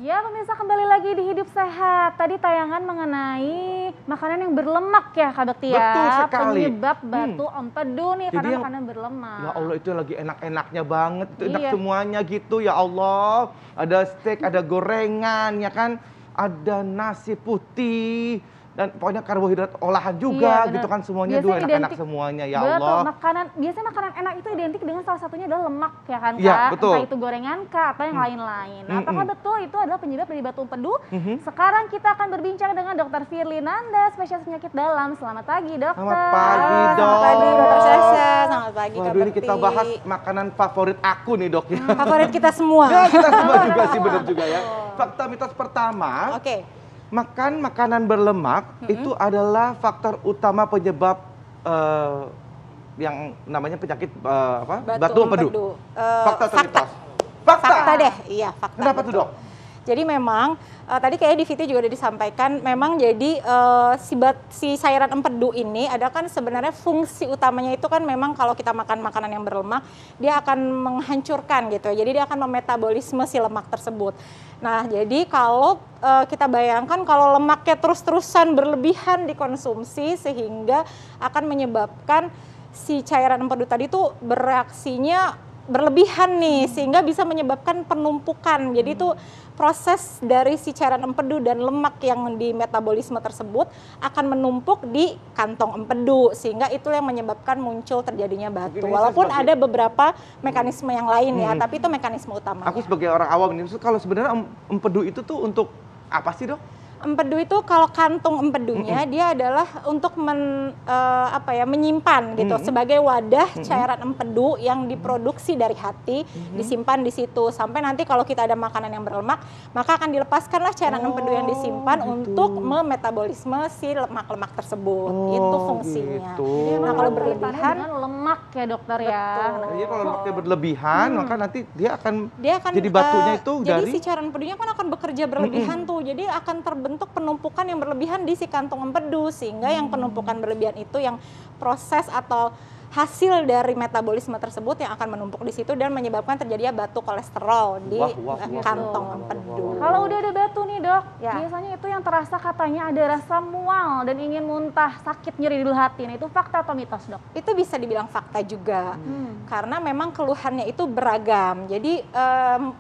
Ya pemirsa, kembali lagi di Hidup Sehat. Tadi tayangan mengenai makanan yang berlemak ya Kak Bekti ya. Betul sekali. Penyebab batu empedu nih Jadi karena yang- makanan berlemak. Ya Allah, itu lagi enak-enaknya banget, itu enak Iya. semuanya gitu ya Allah. Ada steak, ada gorengan ya kan, ada nasi putih, dan pokoknya karbohidrat olahan juga Iya, bener. gitu kan, semuanya Biasanya enak-enak identik- semuanya ya Betul, Allah. biasanya makanan enak itu identik dengan salah satunya adalah lemak ya kan Kak? Iya, betul. Entah itu gorengan Kak atau yang lain-lain. Nah, apakah betul itu adalah penyebab dari batu empedu? Mhm. Sekarang kita akan berbincang dengan Dr. Firly Nanda, spesialis penyakit dalam. Selamat pagi dokter. Selamat pagi, Dok. Selamat pagi Dr. Sasha, selamat pagi Kak Waduh, ini kita Bekti. bahas makanan favorit aku nih Dok ya. Favorit kita semua. Ya, kita semua juga sih, benar juga ya. Fakta mitos pertama, Oke, makan makanan berlemak itu adalah faktor utama penyebab yang namanya penyakit batu empedu. Fakta atau mitos? Fakta deh, iya fakta. Kenapa tuh betul. Dok? Jadi memang tadi kayaknya di VT juga udah disampaikan, memang jadi si cairan empedu ini ada kan sebenarnya fungsi utamanya itu kan memang kalau kita makan makanan yang berlemak, dia akan menghancurkan gitu ya. Jadi dia akan memetabolisme si lemak tersebut. Nah, jadi kalau kita bayangkan kalau lemaknya terus-terusan berlebihan dikonsumsi sehingga akan menyebabkan si cairan empedu tadi tuh bereaksinya berlebihan nih, sehingga bisa menyebabkan penumpukan. Jadi itu proses dari si cairan empedu dan lemak yang di metabolisme tersebut akan menumpuk di kantong empedu, sehingga itu yang menyebabkan muncul terjadinya batu. Ini Walaupun sebagai- ada beberapa mekanisme yang lain ya, tapi itu mekanisme utamanya. Aku sebagai orang awam ini, kalau sebenarnya empedu itu tuh untuk apa sih Dok? Empedu itu kalau kantung empedunya dia adalah untuk menyimpan gitu sebagai wadah cairan empedu yang diproduksi dari hati, disimpan di situ sampai nanti kalau kita ada makanan yang berlemak maka akan dilepaskanlah cairan empedu yang disimpan gitu. untuk memetabolisme si lemak-lemak tersebut. Itu fungsinya. Gitu. Jadi Nah, memang kalau ada kaitannya berlebihan dengan lemak ya dokter ya. Betul. Iya, kalau lemaknya berlebihan, maka nanti dia akan jadi jadi batunya itu jadi dari si cairan empedunya kan akan bekerja berlebihan tuh, jadi akan terbentuk penumpukan yang berlebihan di si kantong empedu, sehingga yang penumpukan berlebihan itu yang proses atau hasil dari metabolisme tersebut yang akan menumpuk di situ dan menyebabkan terjadinya batu kolesterol di kantong empedu. Kalau udah ada batu nih dok, Ya. biasanya itu yang terasa katanya ada rasa mual dan ingin muntah, sakit nyeri di hati. Nah itu fakta atau mitos dok? Itu bisa dibilang fakta juga, karena memang keluhannya itu beragam. Jadi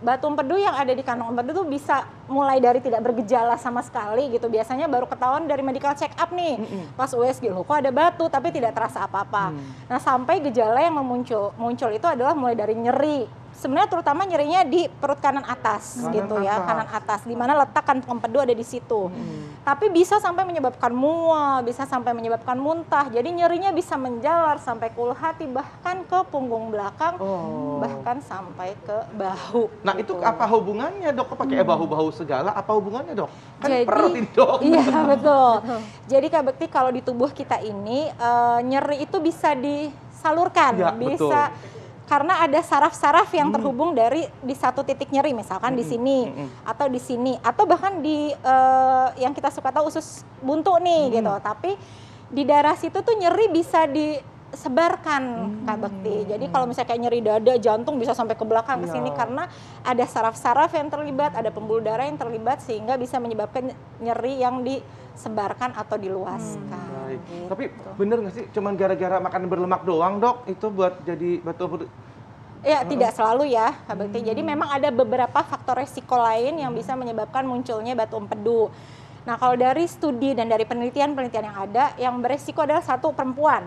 batu empedu yang ada di kantong empedu itu bisa mulai dari tidak bergejala sama sekali gitu. Biasanya baru ketahuan dari medical check up nih, pas USG loh kok ada batu tapi tidak terasa apa-apa. Nah sampai gejala yang muncul itu adalah mulai dari nyeri. Sebenarnya terutama nyerinya di perut kanan atas kanan atas, di mana letak kantong empedu ada di situ. Tapi bisa sampai menyebabkan mual, bisa sampai menyebabkan muntah. Jadi nyerinya bisa menjalar sampai ke ulu hati, bahkan ke punggung belakang, bahkan sampai ke bahu. Nah itu apa hubungannya Dok? Kok pakai bahu-bahu segala? Apa hubungannya Dok? Kan Jadi- perut ini Dok. Iya betul. Jadi Kak Bekti kalau di tubuh kita ini nyeri itu bisa disalurkan, Ya, bisa karena ada saraf-saraf yang terhubung dari di satu titik nyeri, misalkan di sini atau di sini atau bahkan di yang kita suka tahu usus buntu nih gitu. Tapi di daerah situ tuh nyeri bisa disebarkan Kak Bekti. Jadi kalau misalnya kayak nyeri dada, jantung bisa sampai ke belakang ke sini karena ada saraf-saraf yang terlibat, ada pembuluh darah yang terlibat sehingga bisa menyebabkan nyeri yang disebarkan atau diluaskan. Baik. Tapi bener nggak sih cuman gara-gara makan berlemak doang Dok itu buat jadi batu empedu? Ya, tidak selalu ya, Kak Bekti. Jadi memang ada beberapa faktor resiko lain yang bisa menyebabkan munculnya batu empedu. Nah, kalau dari studi dan dari penelitian-penelitian yang ada, yang beresiko adalah satu perempuan.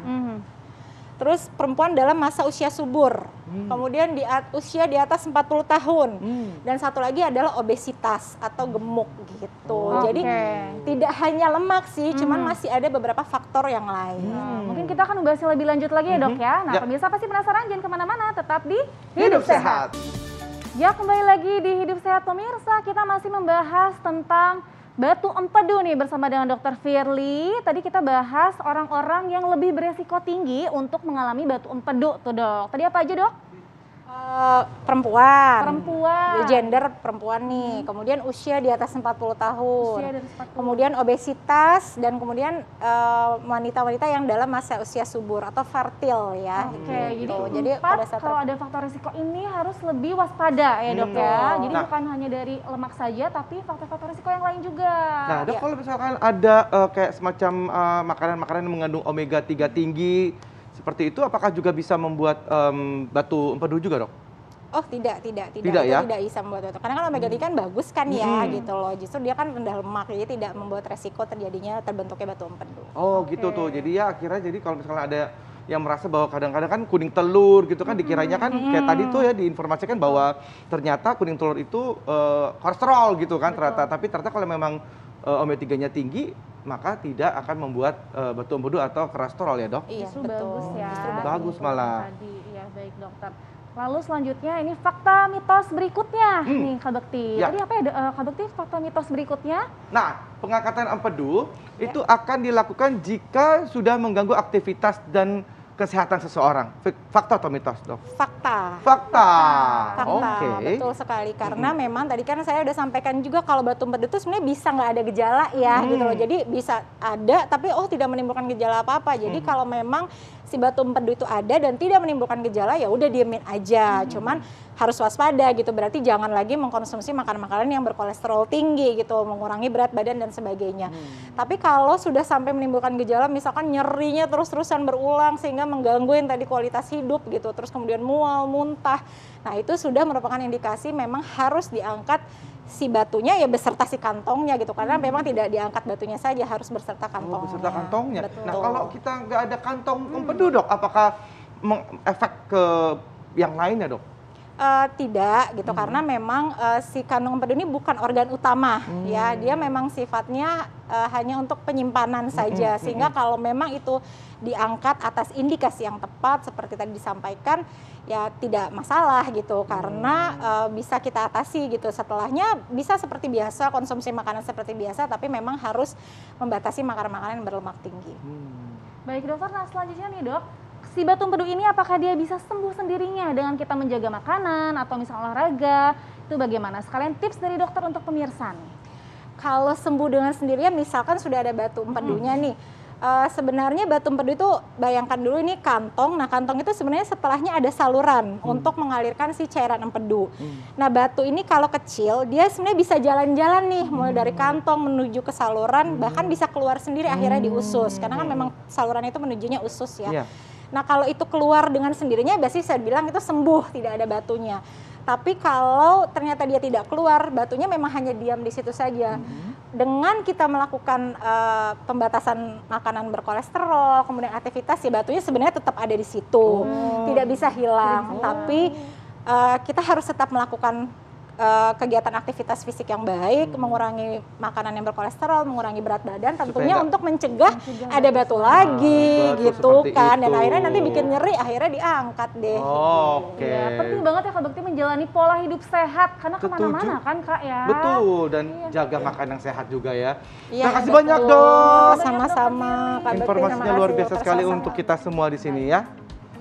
Terus perempuan dalam masa usia subur. Kemudian usia di atas 40 tahun. Dan satu lagi adalah obesitas atau gemuk gitu. Jadi tidak hanya lemak sih, cuman masih ada beberapa faktor yang lain. Nah, mungkin kita akan membahasnya lebih lanjut lagi ya dok ya. Nah pemirsa pasti penasaran, jangan kemana-mana, tetap di Hidup sehat. Ya kembali lagi di Hidup Sehat pemirsa, kita masih membahas tentang batu empedu nih bersama dengan Dr. Firly. Tadi kita bahas orang-orang yang lebih beresiko tinggi untuk mengalami batu empedu tuh dok. Tadi apa aja dok? Perempuan. Perempuan. Gender perempuan nih. Kemudian usia di atas 40 tahun. Usia dari 40. Kemudian obesitas dan kemudian wanita-wanita yang dalam masa usia subur atau fertil ya. Oke, gitu. jadi pada saat kalau ada faktor risiko ini harus lebih waspada ya dok ya. Jadi bukan hanya dari lemak saja, tapi faktor-faktor risiko yang lain juga. Nah, dok, kalau misalkan ada kayak semacam makanan-makanan yang mengandung omega 3 tinggi seperti itu, apakah juga bisa membuat batu empedu juga, dok? Oh tidak itu ya? tidak bisa membuat batu. Karena kan omega 3 kan bagus kan ya gitu loh. Justru dia kan rendah lemak, jadi tidak membuat resiko terbentuknya batu empedu. Oh gitu tuh. Jadi ya akhirnya kalau misalnya ada yang merasa bahwa kadang-kadang kan kuning telur gitu kan dikiranya kan kayak tadi tuh ya diinformasikan bahwa ternyata kuning telur itu kolesterol gitu kan ternyata. Tapi ternyata kalau memang omega 3-nya tinggi maka tidak akan membuat batu empedu atau kolesterol ya, dok? Iya, Justru betul. bagus ya. Justru bagus malah. Tadi ya baik dokter. Lalu selanjutnya ini fakta mitos berikutnya nih Kak Bekti. Ya. Tadi apa ya Kak Bekti fakta mitos berikutnya? Nah, pengangkatan empedu itu akan dilakukan jika sudah mengganggu aktivitas dan kesehatan seseorang. Fakta atau mitos, dok? Fakta. Fakta. Fakta, betul sekali. Karena memang tadi kan saya udah sampaikan juga kalau batu empedu itu sebenarnya bisa nggak ada gejala ya gitu loh. Jadi bisa ada tapi tidak menimbulkan gejala apa-apa. Jadi kalau memang si batu empedu itu ada dan tidak menimbulkan gejala ya udah diemin aja. Cuman harus waspada gitu. Berarti jangan lagi mengkonsumsi makanan-makanan yang berkolesterol tinggi gitu, mengurangi berat badan dan sebagainya. Tapi kalau sudah sampai menimbulkan gejala misalkan nyerinya terus-terusan berulang sehingga mengganggu yang tadi kualitas hidup gitu, terus kemudian mual, muntah. Nah, itu sudah merupakan indikasi memang harus diangkat si batunya ya beserta si kantongnya gitu. Karena memang tidak diangkat batunya saja, harus beserta kantongnya. Beserta kantongnya. Betul. Nah, kalau kita nggak ada kantong empedu, dok, apakah mengefek ke yang lainnya, dok? Tidak gitu karena memang si kantong empedu ini bukan organ utama ya, dia memang sifatnya hanya untuk penyimpanan saja sehingga kalau memang itu diangkat atas indikasi yang tepat seperti tadi disampaikan ya tidak masalah gitu karena bisa kita atasi gitu. Setelahnya bisa seperti biasa konsumsi makanan seperti biasa tapi memang harus membatasi makanan-makanan yang berlemak tinggi. Baik dokter, nah selanjutnya nih dok, si batu empedu ini apakah dia bisa sembuh sendirinya dengan kita menjaga makanan atau misalnya olahraga? Itu bagaimana? Sekalian tips dari dokter untuk pemirsa nih. Kalau sembuh dengan sendirinya misalkan sudah ada batu empedunya nih, sebenarnya batu empedu itu bayangkan dulu ini kantong. Nah kantong itu sebenarnya setelahnya ada saluran untuk mengalirkan si cairan empedu. Nah batu ini kalau kecil dia sebenarnya bisa jalan-jalan nih mulai dari kantong menuju ke saluran bahkan bisa keluar sendiri akhirnya di usus karena kan memang saluran itu menujunya usus ya. Nah kalau itu keluar dengan sendirinya biasanya saya bilang itu sembuh, tidak ada batunya. Tapi kalau ternyata dia tidak keluar, batunya memang hanya diam di situ saja. Dengan kita melakukan pembatasan makanan berkolesterol, kemudian aktivitas, si batunya sebenarnya tetap ada di situ, tidak bisa hilang. Tapi kita harus tetap melakukan kegiatan aktivitas fisik yang baik, mengurangi makanan yang berkolesterol, mengurangi berat badan, tentunya untuk mencegah ada batu lagi gitu kan. Dan akhirnya nanti bikin nyeri, akhirnya diangkat deh. Oke. Ya, penting banget ya Kak Bekti menjalani pola hidup sehat karena kemana-mana kan Kak ya. Betul, dan jaga makan yang sehat juga ya. Iya, Terima kasih betul. banyak, dok. Sama-sama Kak Bekti, Informasinya terima luar kasih biasa atas sekali suasana. untuk kita semua di sini ya.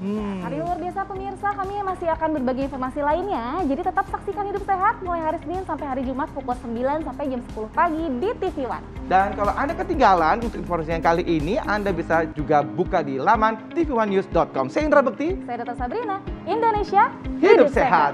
Hari luar biasa pemirsa, kami masih akan berbagi informasi lainnya. Jadi tetap saksikan Hidup Sehat mulai hari Senin sampai hari Jumat pukul 9 sampai jam 10 pagi di TV One. Dan kalau Anda ketinggalan untuk informasi yang kali ini, Anda bisa juga buka di laman tv1news.com. Saya Indra Bekti. Saya Dr. Sabrina, Indonesia Hidup sehat.